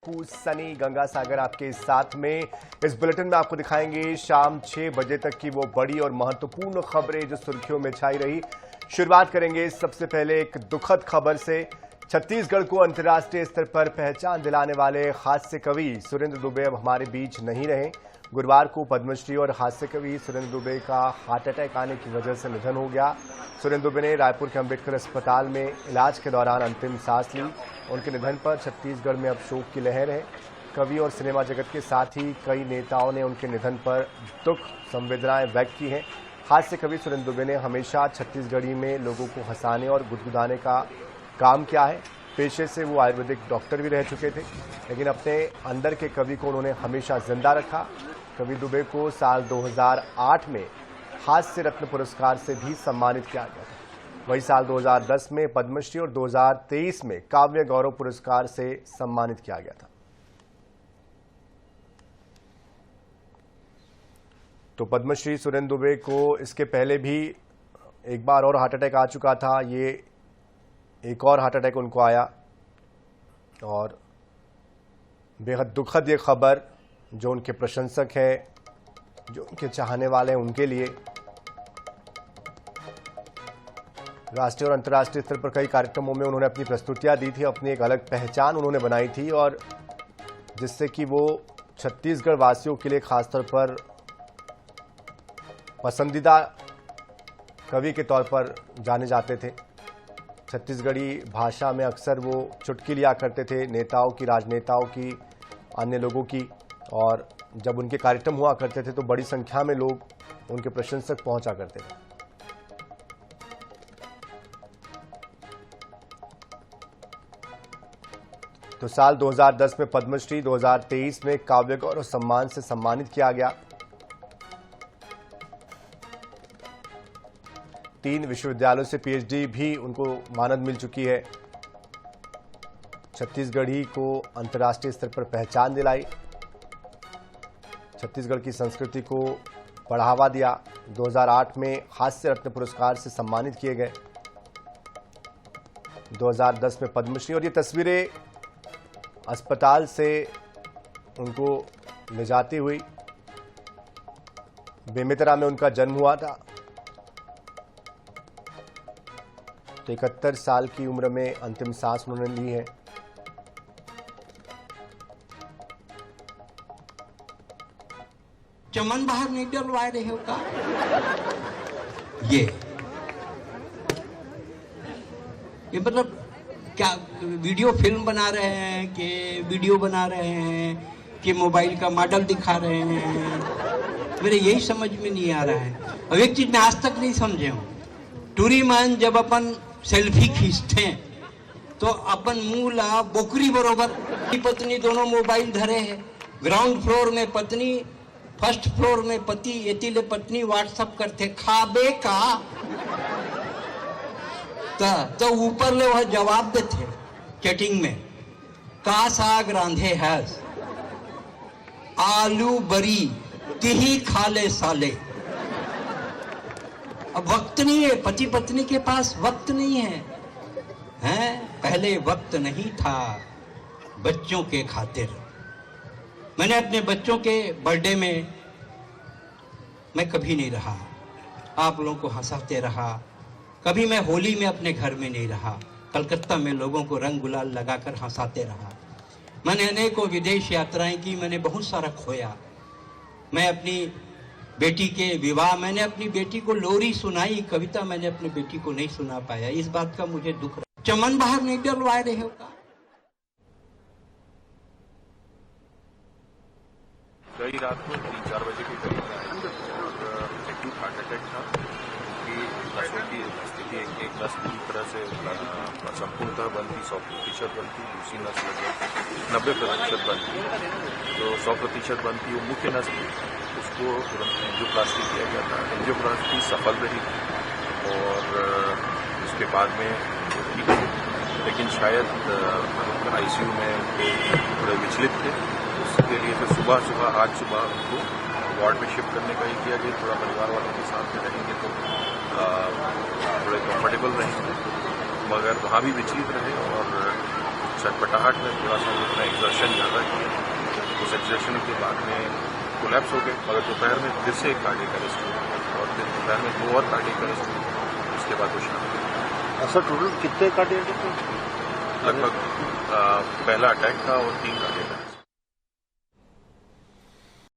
सनी गंगासागर आपके साथ में। इस बुलेटिन में आपको दिखाएंगे शाम 6 बजे तक की वो बड़ी और महत्वपूर्ण खबरें जो सुर्खियों में छाई रही। शुरुआत करेंगे सबसे पहले एक दुखद खबर से। छत्तीसगढ़ को अंतर्राष्ट्रीय स्तर पर पहचान दिलाने वाले हास्य कवि सुरेंद्र दुबे अब हमारे बीच नहीं रहे। गुरुवार को पद्मश्री और हास्य कवि सुरेंद्र दुबे का हार्ट अटैक आने की वजह से निधन हो गया। सुरेंद्र दुबे ने रायपुर के अंबेडकर अस्पताल में इलाज के दौरान अंतिम सांस ली। उनके निधन पर छत्तीसगढ़ में अब शोक की लहर है। कवि और सिनेमा जगत के साथ ही कई नेताओं ने उनके निधन पर दुख संवेदनाएं व्यक्त की हैं। हास्य कवि सुरेंद्र दुबे ने हमेशा छत्तीसगढ़ी में लोगों को हंसाने और गुदगुदाने का काम किया है। पेशे से वो आयुर्वेदिक डॉक्टर भी रह चुके थे, लेकिन अपने अंदर के कवि को उन्होंने हमेशा जिंदा रखा। कवि दुबे को साल 2008 में हास्य रत्न पुरस्कार से भी सम्मानित किया गया था। वही साल 2010 में पद्मश्री और 2023 में काव्य गौरव पुरस्कार से सम्मानित किया गया था। तो पद्मश्री सुरेंद्र दुबे को इसके पहले भी एक बार और हार्ट अटैक आ चुका था। ये एक और हार्ट अटैक उनको आया और बेहद दुखद ये खबर जो उनके प्रशंसक हैं, जो उनके चाहने वाले हैं, उनके लिए। राष्ट्रीय और अंतर्राष्ट्रीय स्तर पर कई कार्यक्रमों में उन्होंने अपनी प्रस्तुतियां दी थी, अपनी एक अलग पहचान उन्होंने बनाई थी और जिससे कि वो छत्तीसगढ़ वासियों के लिए खासतौर पर पसंदीदा कवि के तौर पर जाने जाते थे। छत्तीसगढ़ी भाषा में अक्सर वो चुटकी लिया करते थे नेताओं की, राजनेताओं की, अन्य लोगों की, और जब उनके कार्यक्रम हुआ करते थे तो बड़ी संख्या में लोग उनके प्रशंसक पहुंचा करते थे। तो साल 2010 में पद्मश्री, 2023 में काव्य गौरव सम्मान से सम्मानित किया गया। 3 विश्वविद्यालयों से पीएचडी भी उनको मानद मिल चुकी है। छत्तीसगढ़ी को अंतर्राष्ट्रीय स्तर पर पहचान दिलाई, छत्तीसगढ़ की संस्कृति को बढ़ावा दिया। 2008 में हास्य रत्न पुरस्कार से सम्मानित किए गए, 2010 में पद्मश्री। और ये तस्वीरें अस्पताल से उनको ले जाती हुई, बेमेतरा में उनका जन्म हुआ था। तो 71 साल की उम्र में अंतिम सांस उन्होंने ली है। चमन बाहर नहीं डलवा रहे हो का? ये मतलब क्या वीडियो फिल्म बना रहे हैं कि वीडियो बना रहे हैं कि मोबाइल का मॉडल दिखा रहे हैं? मेरे यही समझ में नहीं आ रहा है। और एक चीज मैं आज तक नहीं समझे हूँ, टूरी मैन जब अपन सेल्फी खींचते हैं तो अपन मुंह ला बोकरी बरोबर पत्नी दोनों मोबाइल धरे हैं। ग्राउंड फ्लोर में पत्नी, फर्स्ट फ्लोर में पति, एतिले पत्नी व्हाट्सएप करते खाबे का तो ऊपर ले वह जवाब देते चैटिंग में, का साग रांधे है, आलू बरी तिही खा ले साले। अब वक्त नहीं है, पति पत्नी के पास वक्त नहीं है, हैं? पहले वक्त नहीं था बच्चों के खातिर। मैंने अपने बच्चों के बर्थडे में मैं कभी नहीं रहा, आप लोगों को हंसाते रहा। कभी मैं होली में अपने घर में नहीं रहा, कलकत्ता में लोगों को रंग गुलाल लगाकर हंसाते रहा। मैंने अनेकों विदेश यात्राएं की, मैंने बहुत सारा खोया। मैं अपनी बेटी के विवाह, मैंने अपनी बेटी को लोरी सुनाई, कविता मैंने अपनी बेटी को नहीं सुना पाया। इस बात का मुझे दुख रहा। चमन बाहर नहीं डलवा रहे हो का? कई रात को 3-4 बजे के करीब एक्यूट हार्ट अटैक था। उनकी नसों की स्थिति एक नस पूरी तरह से संपूर्णतः बंद थी, 100% बंद थी। दूसरी नस लगभग 90% बंद थी। तो 100% बंद थी वो मुख्य नस थी, उसको तुरंत एंजियोप्लास्टी किया गया था। एंजियोप्लास्टी सफल रही और उसके बाद में ठीक है, लेकिन शायद आईसीयू में थोड़े विचलित थे। उसके लिए फिर आज सुबह उनको वार्ड में शिफ्ट करने का ही किया गया। थोड़ा परिवार वालों के साथ में रहेंगे तो थोड़े कंफर्टेबल रहेंगे, मगर वहाँ भी विचलित रहे और चटपटाहट में थोड़ा सा अपना एक्सर्शन ज़्यादा किया। उस एक्सर्शन के बाद में कोलैप्स हो गए, मगर दोपहर में फिर से एक कार्डियक अरेस्ट हुआ और फिर दोपहर में 2 और कार्डियक अरेस्ट हुए। उसके बाद वो शाम को सर टोटल कितने कार्डियक थे? लगभग पहला अटैक था और 3 कार्डियक।